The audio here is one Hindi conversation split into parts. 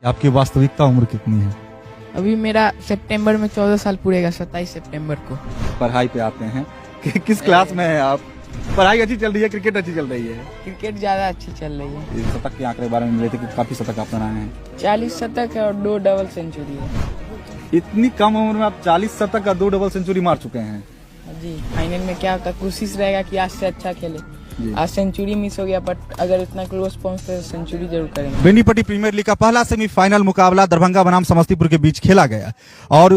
आपकी वास्तविकता उम्र कितनी है? अभी मेरा सितंबर में 14 साल पूरेगा, 27 सितंबर को। पढ़ाई पे आते हैं किस क्लास में है आप? पढ़ाई अच्छी चल रही है, क्रिकेट अच्छी चल रही है? क्रिकेट ज्यादा अच्छी चल रही है। इस शतक के आंकड़े के बारे में मिले थे कि काफी शतक आप बनाए हैं। 40 शतक है और 2 डबल सेंचुरी है। इतनी कम उम्र में आप 40 शतक और 2 डबल सेंचुरी मार चुके हैं। जी, फाइनल में क्या होता है, कोशिश रहेगा कि आज से अच्छा खेले। आज सेंचुरी मिस हो गया, बट अगर इतना क्लोज पहुंचते तो सेंचुरी जरूर करेंगे। बेनीपट्टी प्रीमियर लीग का पहला सेमीफाइनल मुकाबला दरभंगा बनाम समस्तीपुर के बीच खेला गया और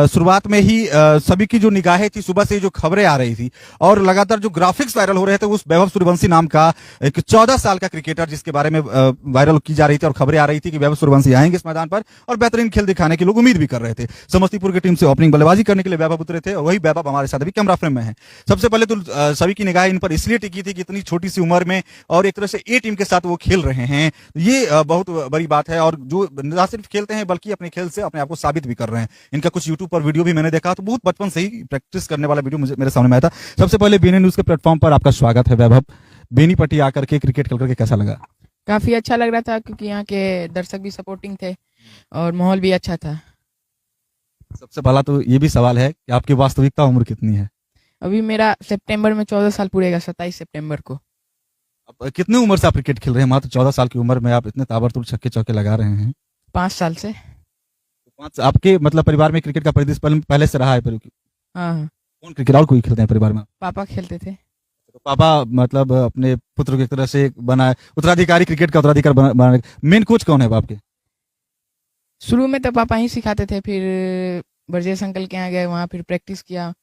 शुरुआत में ही सभी की जो निगाहें थी, सुबह से जो खबरें आ रही थी और लगातार जो ग्राफिक्स वायरल हो रहे थे, उस वैभव सूर्यवंशी नाम का एक 14 साल का क्रिकेटर जिसके बारे में वायरल की जा रही थी और खबरें आ रही थी कि वैभव सूर्यवंशी आएंगे इस मैदान पर और बेहतरीन खेल दिखाने की लोग उम्मीद भी कर रहे थे। समस्तीपुर की टीम से ओपनिंग बल्लेबाजी करने के लिए वैभव उतरे थे और वही वैभव हमारे साथ अभी कैमरा फ्रेम में है। सबसे पहले तो सभी की निगाहें इन पर इसलिए टिकी थी कि इतनी छोटी सी उम्र में और एक तरह से ए टीम के साथ वो खेल रहे हैं, ये बहुत बड़ी बात है। और जो न सिर्फ खेलते हैं बल्कि अपने खेल से अपने आप को साबित भी कर रहे हैं। इनका कुछ यूट्यूब पर वीडियो भी मैंने देखा, तो बहुत बचपन से ही प्रैक्टिस करने वाला वीडियो मेरे सामने में आया था। सबसे पहले बीएनए न्यूज के प्लेटफॉर्म पर आपका स्वागत है वैभव। बेनीपट्टी आकर के क्रिकेट खेल करके कैसा लगा? काफी अच्छा लग रहा था क्योंकि यहाँ के दर्शक भी सपोर्टिंग थे और माहौल भी अच्छा था। सबसे पहला तो ये भी सवाल है कि आपकी वास्तविकता उम्र कितनी है? अभी मेरा सितंबर में 14 साल पूरेगा, 27 सितंबर को। अब कितनी उम्र से आप क्रिकेट खेल रहे हैं? मात्र 14 साल की उम्र में आप इतने ताबड़तोड़ छक्के चौके लगा रहे हैं। 5 साल से। आपके मतलब परिवार में क्रिकेट का परिदृश्य पहले से रहा है? हाँ, कौन क्रिकेट और कोई खेलते हैं परिवार में? पापा खेलते थे। तो पापा मतलब अपने पुत्र की एक तरह से बना उत्तराधिकारी, क्रिकेट का उत्तराधिकारी बना। मेन कोच कौन है आपके? शुरू में तो पापा ही सिखाते थे, फिर ब्रजेश अंकल के यहाँ गए, वहाँ फिर प्रैक्टिस किया,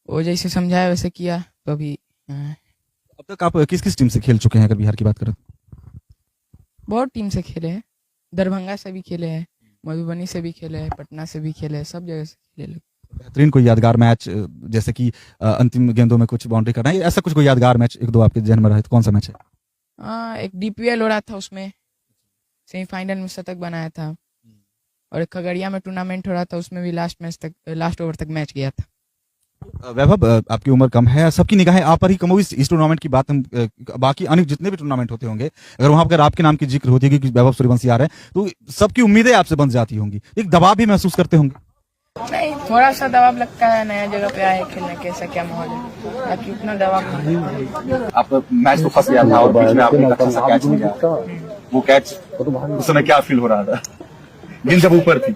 वो जैसे समझाया वैसे किया, तो अभी अब तक आप किस किस टीम से खेल चुके हैं अगर बिहार की बात करें? बहुत टीम से खेले हैं। दरभंगा से भी खेले हैं, मधुबनी से भी खेले हैं, पटना से भी खेले हैं, सब जगह से खेले लोग। बेहतरीन कोई यादगार मैच, जैसे कि अंतिम गेंदों में कुछ बाउंड्री करना है, ऐसा कुछ कोई यादगार मैच एक दो आपके जहन में रहा है तो कौन सा मैच है? हाँ, एक डीपीएल हो रहा था, उसमें सेमीफाइनल में शतक बनाया था, और एक खगड़िया में टूर्नामेंट हो रहा था, उसमें भी लास्ट ओवर तक मैच गया था। वैभव, आपकी उम्र कम है, सबकी निगाहें आप पर ही कम होगी। इस टूर्नामेंट की बात हम बाकी अन्य जितने भी टूर्नामेंट होते होंगे, अगर वहां पर आपके नाम की जिक्र होती है कि वैभव सूर्यवंशी आ रहे हैं, तो सबकी उम्मीदें आपसे बन जाती होंगी, एक दबाव भी महसूस करते होंगे? नहीं, थोड़ा सा दबाव लगता है, नया जगह पे आए खेलने, कैसा क्या माहौल है, बाकी उतना दबाव नहीं। आप मैच तो फंस गया था और बीच में आपने अच्छा सा कैच लिया, वो कैच उस समय क्या फील हो रहा था गेंद जब ऊपर थी?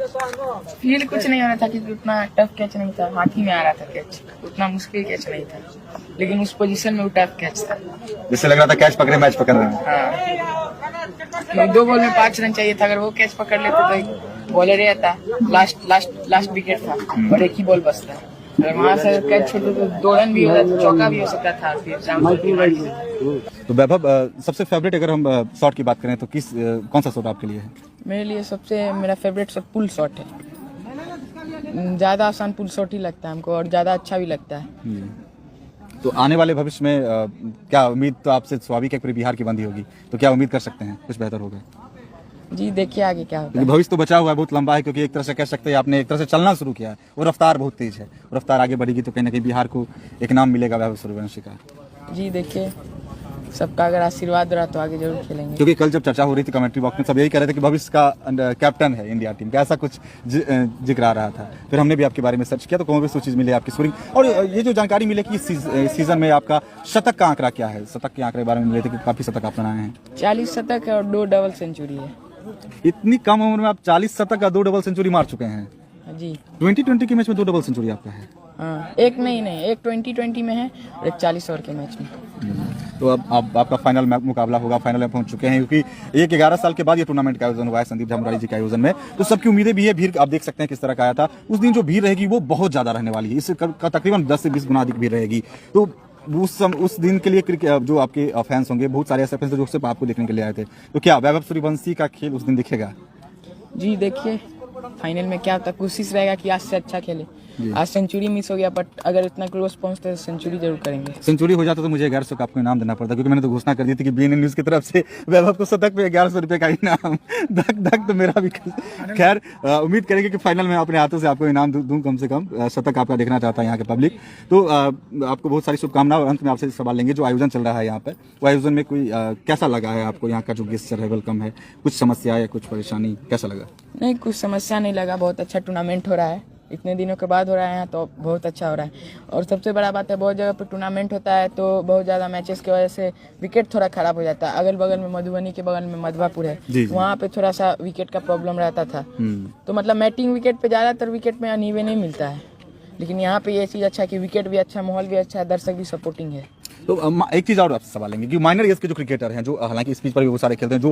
फील कुछ नहीं हो रहा था क्योंकि उतना टफ कैच नहीं था, हाथ ही में आ रहा था कैच, उतना मुश्किल कैच नहीं था, लेकिन उस पोजीशन में वो टफ कैच था। जैसे लग रहा था कैच पकड़े मैच पकड़ रहे हैं। हाँ, 2 बॉल में 5 रन चाहिए था, अगर वो कैच पकड़ लेते तो एक बॉलर ही आता, लास्ट विकेट था और एक ही बॉल बचता। अगर वहाँ से कैच छोड़ते तो 2 रन भी हो, चौका भी हो सकता था। फिर तो वैभव, सबसे फेवरेट अगर हम शॉट की बात करें तो कौन सा शॉट आपके लिए है? मेरे लिए सबसे मेरा फेवरेट शॉट पुल शॉट है। ज्यादा आसान पुल शॉट ही लगता है हमको और ज्यादा अच्छा भी लगता है। तो आने वाले भविष्य में क्या उम्मीद, तो आपसे स्वाभाविक है पूरी बिहार की बंदी होगी, तो क्या उम्मीद कर सकते हैं कुछ बेहतर होगा? जी, देखिए आगे क्या होता है। भविष्य तो बचा हुआ है, बहुत लंबा है, क्योंकि एक तरह से कह सकते हैं आपने एक तरह से चलना शुरू किया है, वो रफ्तार बहुत तेज है, रफ्तार आगे बढ़ेगी तो कहीं ना कहीं बिहार को एक नाम मिलेगा वैभव सूर्यवंशी का। जी देखिए, सबका अगर आशीर्वाद रहा तो आगे जरूर खेलेंगे। क्योंकि कल जब चर्चा हो रही थी कमेंट्री बॉक्स में, सब यही कह रहे थे कि भविष्य का कैप्टन है इंडिया टीम का, ऐसा कुछ जिक्र आ रहा था। फिर हमने भी आपके बारे में सर्च किया तो कहीं भी चीज मिली आपकी स्कोरिंग, और ये जो जानकारी मिले कि इस सीजन में आपका शतक का आंकड़ा क्या है, शतक के आंकड़े के बारे में मिले थे कि काफी शतक आप बनाए हैं। 40 शतक है और 2 डबल सेंचुरी है। इतनी कम उम्र में आप 40 शतक और 2 डबल सेंचुरी मार चुके हैं। जी, 2020 के मैच में 2 डबल सेंचुरी आपका है। हाँ, एक नहीं, एक 2020 में है और एक 40 ओवर के मैच में। तो अब आपका फाइनल मुकाबला होगा, फाइनल में पहुंच चुके हैं, क्योंकि एक 11 साल के बाद ये टूर्नामेंट का आयोजन हुआ है संदीप झामुरारी जी के आयोजन में, तो सबकी उम्मीदें भी है। भीड़ आप देख सकते हैं किस तरह का आया था। उस दिन जो भीड़ रहेगी वो बहुत ज्यादा रहने वाली है, इससे तकरीबन 10 से 20 गुना अधिक भीड़ रहेगी। तो उस दिन के लिए जो आपके फैंस होंगे, बहुत सारे ऐसे फैंस जो सिर्फ आपको देखने के लिए आए थे, तो क्या वैभव सूर्यवंशी का खेल उस दिन दिखेगा? जी देखिए, फाइनल में क्या होता है, कोशिश रहेगा कि आज से अच्छा खेले। आज सेंचुरी मिस हो गया, बट अगर इतना क्लोज पहुंचते तो सेंचुरी जरूर करेंगे। सेंचुरी हो जाता तो मुझे 1100 का आपको इनाम देना पड़ता, क्योंकि मैंने तो घोषणा कर दी थी कि बीएनएन न्यूज की तरफ से वैभव को शतक पे 1100 रुपए का इनाम। धक धक तो मेरा भी। खैर उम्मीद करेंगे कि फाइनल में अपने हाथों से आपको इनाम दूं, कम से कम शतक आपका देखना चाहता है यहाँ के पब्लिक। तो आपको बहुत सारी शुभकामनाएं। और अंत में आपसे सवाल लेंगे, जो आयोजन चल रहा है यहाँ पर, वो आयोजन में कोई कैसा लगा है आपको? यहाँ का जो गेस्टर है, वेलकम है, कुछ समस्या या कुछ परेशानी, कैसा लगा? नहीं, कुछ समस्या नहीं लगा, बहुत अच्छा टूर्नामेंट हो रहा है, इतने दिनों के बाद हो रहा है यहाँ, तो बहुत अच्छा हो रहा है। और सबसे बड़ा बात है, बहुत जगह पर टूर्नामेंट होता है तो बहुत ज़्यादा मैचेस की वजह से विकेट थोड़ा खराब हो जाता है। अगल बगल में मधुबनी के बगल में मधवापुर है, वहाँ पे थोड़ा सा विकेट का प्रॉब्लम रहता था। तो मतलब मैटिंग विकेट पे ज़्यादातर विकेट में अनइवन नहीं मिलता है, लेकिन यहाँ पे ये चीज़ अच्छा है कि विकेट भी अच्छा, माहौल भी अच्छा है, दर्शक भी सपोर्टिंग है। तो एक चीज और आपसे सवाल लेंगे कि माइनर एज के जो क्रिकेटर हैं, जो हालांकि इस पिच पर भी वो सारे खेलते हैं, जो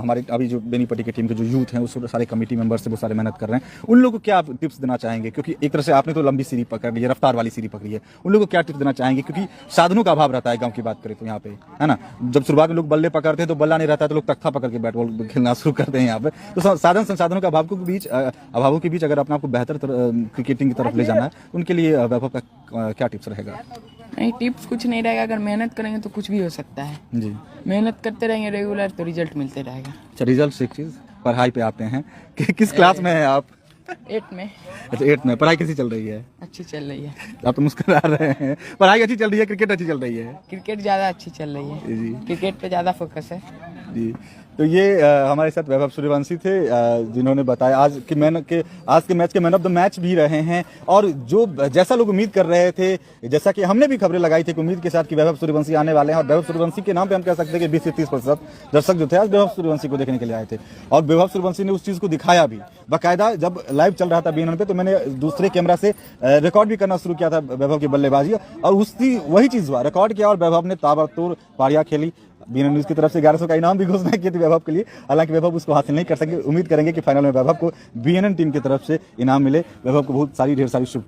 हमारे अभी जो बेनीपट्टी की टीम के जो यूथ हैं, उस सारे कमेटी मेंबर्स से वो सारे मेहनत कर रहे हैं, उन लोगों को क्या आप टिप्स देना चाहेंगे? क्योंकि एक तरह से आपने तो लंबी सीढ़ी पकड़ ली है, रफ्तार वाली सीढ़ी पकड़ी है, उन लोगों को क्या टिप्स देना चाहेंगे? क्योंकि साधनों का अभाव रहता है गाँव की बात करें तो यहाँ पे, है ना। जब शुरुआत में लोग बल्ले पकड़ते हैं तो बल्ला नहीं रहता है, तो लोग तख्ता पकड़ के बैट बॉल खेलना शुरू करते हैं यहाँ पे। तो साधन संसाधनों के अभावों के बीच अगर अपने आपको बेहतर क्रिकेटिंग की तरफ ले जाना है, उनके लिए वैभव का क्या टिप्स रहेगा? नहीं, टिप्स कुछ नहीं रहेगा, अगर मेहनत करेंगे तो कुछ भी हो सकता है जी। मेहनत करते रहेंगे रेगुलर तो रिजल्ट मिलते रहेगा। अच्छा, रिजल्ट से एक चीज, पढ़ाई पे आते हैं कि किस क्लास में है आप? 8 में। अच्छा, 8 में। पढ़ाई कैसी चल रही है? अच्छी चल रही है। आप तो मुस्कुरा रहे हैं। पढ़ाई अच्छी चल रही है, क्रिकेट अच्छी चल रही है? क्रिकेट ज्यादा अच्छी चल रही है जी, क्रिकेट पे ज्यादा फोकस है जी। तो ये हमारे साथ वैभव सूर्यवंशी थे, जिन्होंने बताया आज के मैच के मैन ऑफ द मैच भी रहे हैं। और जो जैसा लोग उम्मीद कर रहे थे, जैसा कि हमने भी खबरें लगाई थी कि उम्मीद के साथ कि वैभव सूर्यवंशी आने वाले हैं, और वैभव सूर्यवंशी के नाम पे हम कह सकते हैं कि 20 से 30% दर्शक जो थे आज वैभव सूर्यवंशी को देखने के लिए आए थे। और वैभव सूर्यवंशी ने उस चीज को दिखाया भी बाकायदा। जब लाइव चल रहा था बीएनएन पे, तो मैंने दूसरे कैमरा से रिकॉर्ड भी करना शुरू किया था वैभव की बल्लेबाजी, और उसकी वही चीज हुआ, रिकॉर्ड किया और वैभव ने ताबड़तोड़ पारियां खेली। बीएनएन न्यूज की तरफ से 1100 का इनाम भी घोषणा की थी वैभव के लिए, हालांकि वैभव उसको हासिल नहीं कर सके। उम्मीद करेंगे कि फाइनल में वैभव को बीएनएन टीम की तरफ से इनाम मिले। वैभव को बहुत सारी ढेर सारी शुभ